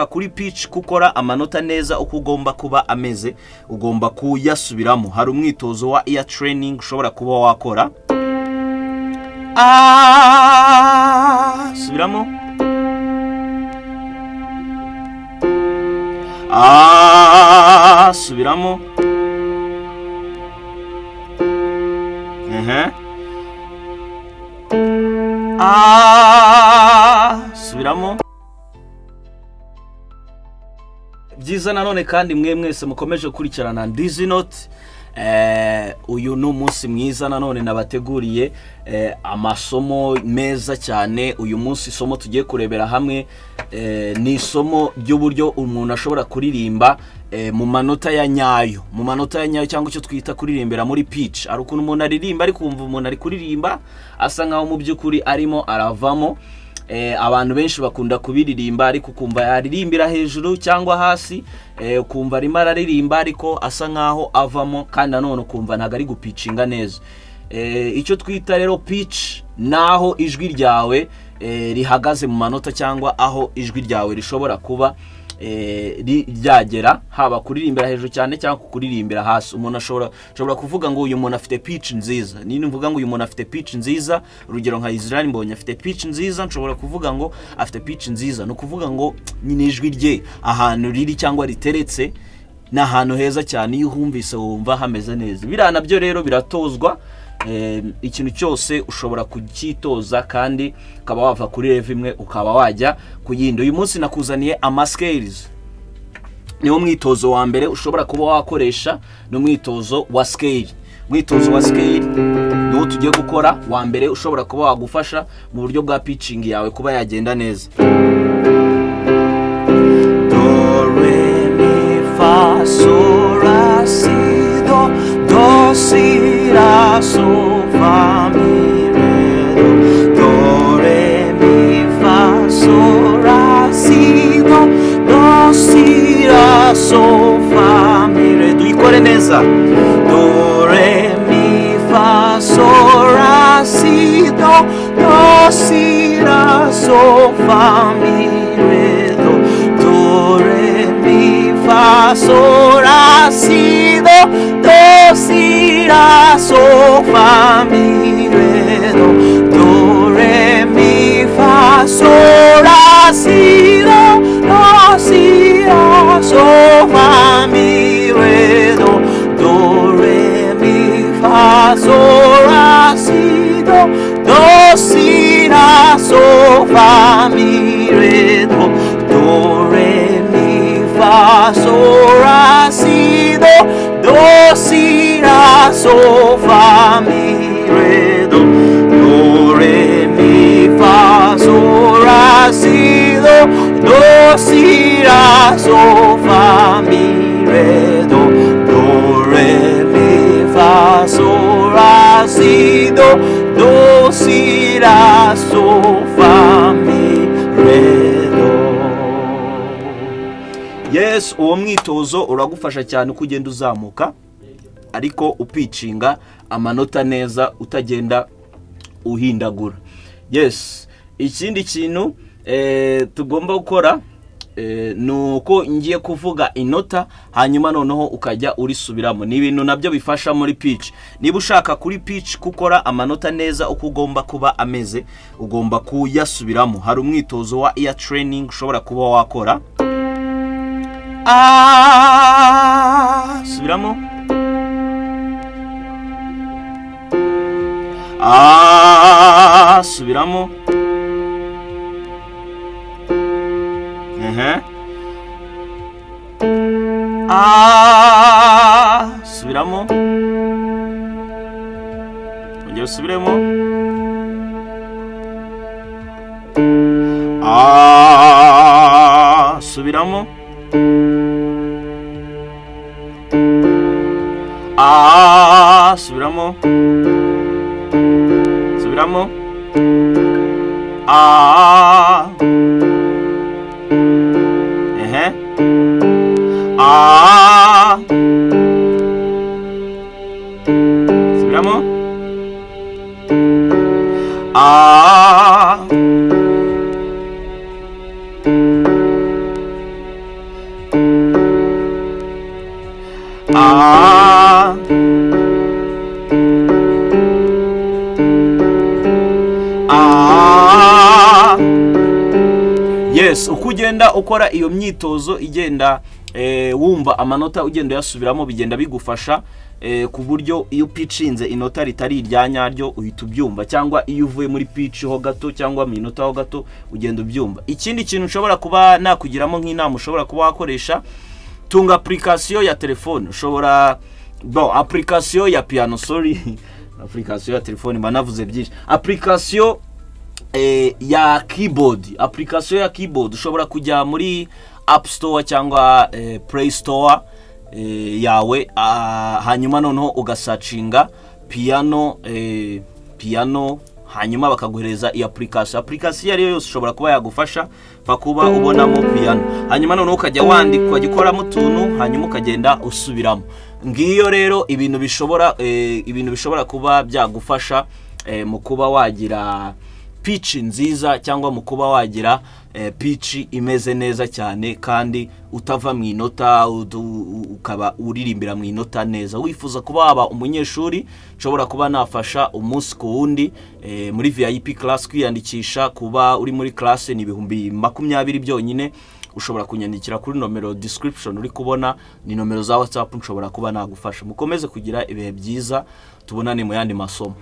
kuri pitch gukora amanota neza uko ugomba kuba ameze, ugomba kuyasubiramo. Hari umwitozo wa ear training ushobora kuba wakora. Subiramo. Subiramo. Subiramo. Byiza nanone kandi mwese mukomeje gukurikirana Dizzy Note. Uyu ni umunsi mwiza nanone nabateguriye amasomo meza cyane. Uyu munsi isomo tugiye kurebera hamwe ni isomo ry'uburyo umuntu ashobora kuririmba mu manota ya nyayo, cyangwa icyo twita kuririmbira muri pitch. Ari ukuntu umuntu aririmba ari kumva umuntu ari kuririmba asa nkaho mu by'ukuri arimo aravamo. Abantu benshi bakunda kubiririmba ariko kumva yaririmbira hejuru cyangwa hasi, kumva arimo araririmba ariko asa nkaho avamo, kandi nanone kumva ntago ari gupitchinga neza. Icyo twita rero pitch naho ijwi ryawe rihagaze mu manota, cyangwa aho ijwi ryawe rishobora kuba ryagera, haba kuririmbira hejuru cyane cyangwa kuririmbira hasi. Umuntu ashobora kuvuga ngo uyu muntu afite pitch nziza. Ni mvuga ngo uyu muntu afite pitch nziza, urugero nka Israel Mbonyi afite pitch nziza, nshobora kuvuga ngo afite pitch nziza. No kuvuga ngo ni ijwi rye ahantu riri cyangwa riteretse na ahantu heza cyane, iyo uhumvise wumva hameze neza. Biriya nabyo rero biratozwa. Ikintu cyose ushobora kukitoza kandi ukaba wava kuri level imwe ukaba wajya kuyindi. Uyu munsi nakuzaniye ama scales. Niwo mwitozo wa mbere ushobora kuba wakoresha, no mwitozo wa scale. Mwitozo wa scale niwo tugiye gukora wa mbere, ushobora kuba wagufasha mu buryo bwa pitching yawe kuba yagenda neza. Do re mi fa sol la si do si la sol fa mi re do re mi fa sol la si do si la sol fa mi re. Tuyikore neza. Do re mi fa sol la si do si la sol fa mi re do re mi fa sol la si do si la sol fa mi re do re mi fa sol la si do si la sol fa mi re do re mi fa sol la si do si la sol fa mi re do re mi fa sol la si do si la sol fa mi re do re mi fa sol la si do si la sol fa mi re do re mi fa sol la si do si la sol fa mi re do. Yes, uwo mwitozo uragufasha cyane uko ugenda uzamuka ariko upitchinga amanota neza, utagenda uhindagura. Yes, ikindi kintu tugomba gukora nuko ngiye kuvuga inota hanyuma noneho ukajya urisubiramo. Ni ibintu nabyo bifasha muri pitch. Niba ushaka kuri pitch gukora amanota neza uko ugomba kuba ameze, ugomba kuyasubiramo. Hari umwitozo wa ear training ushobora kuba wakora. Subiramo. Subiramo. Subiramo. Ongera usubiremo. Subiramo. Subiramo. Subiramo. Subiramo. yes, uko ugenda ukora iyo myitozo igenda wumva amanota ugenda yasubiramo bigenda bigufasha ku buryo iyo pitchinze inota ritari iryanyaryo uhita ubyumva, cyangwa iyo uvuye muri pitch ho gato cyangwa mu inota ho gato ugenda ubyumva. Ikindi kintu ushobora kuba nakugiramo nk'inama ushobora kuba wakoresha, tunga application ya telefone. Ushobora application ya piano, application ya telefone banavuze byinshi, application ya keyboard ushobora kujya muri App Store cyangwa Play Store yawe, hanyuma noneho ugasearchinga piano hanyuma bakaguhereza iyi application ariyo yose ushobora kuba yagufasha kuba ubonamo piano, hanyuma noneho ukajya wandika ukagikoramo utuntu hanyuma ukagenda usubiramo. Ngiyo rero ibintu bishobora kuba byagufasha mu kuba wagira pitch nziza, cyangwa mu kuba wagira pitch imeze neza cyane kandi utava mu inota, ukaba uririmbira mu inota neza. Wifuza kuba waba umunyeshuri, nshobora kuba nafasha umunsi ku wundi muri VIP class. Kwiyandikisha kuba uri muri class ni 20,000 byonyine. Ushobora kunyandikira kuri nomero description uri kubona, ni nomero za WhatsApp nshobora kuba nagufasha. Mukomeze kugira ibihe byiza, tubonane mu yandi masomo.